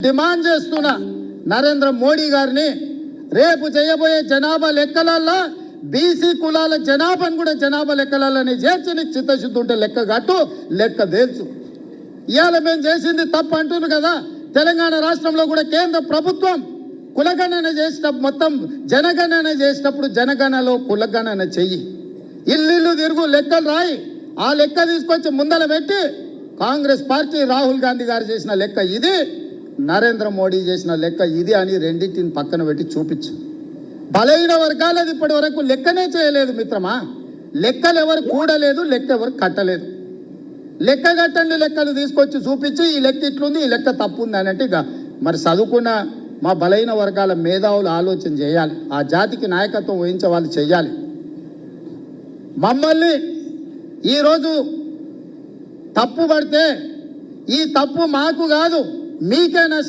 Demand చేస్తున్నా నరేంద్ర మోడీ గారిని రేపు చేయబోయే జనాభా లెక్కలల్లో బీసీ కులాల జనాభాను కూడా జనాభా లెక్కలలోనే చేర్చి నీకు చిత్తశుద్ధి ఉంటే లెక్క కట్టు, లెక్క తెలుసు. ఇవాళ మేము చేసింది తప్పు అంటున్నారు కదా. తెలంగాణ రాష్ట్రంలో కూడా కేంద్ర ప్రభుత్వం కులగణన చేసినప్పుడు మొత్తం జనగణన చేసినప్పుడు జనగణనలో కులగణన చెయ్యి, ఇల్లు తిరుగు లెక్కలు రాయి. ఆ లెక్క తీసుకొచ్చి ముందర పెట్టి కాంగ్రెస్ పార్టీ రాహుల్ గాంధీ గారు చేసిన లెక్క ఇది, నరేంద్ర మోడీ చేసిన లెక్క ఇది అని రెండింటిని పక్కన పెట్టి చూపించు. బలహీన వర్గాలది ఇప్పటి వరకు లెక్కనే చేయలేదు మిత్రమా. లెక్కలు ఎవరు కూడలేదు, లెక్క ఎవరు కట్టలేదు. లెక్క కట్టండి లెక్కలు తీసుకొచ్చి చూపించి ఈ లెక్క ఇట్లుంది, ఈ లెక్క తప్పు ఉంది అని అంటే ఇక మరి చదువుకున్న మా బలహీన వర్గాల మేధావులు ఆలోచన చేయాలి. ఆ జాతికి నాయకత్వం వహించే వాళ్ళు చేయాలి. మమ్మల్ని ఈరోజు తప్పు పడితే ఈ తప్పు మాకు కాదు, మీకే నష్టం.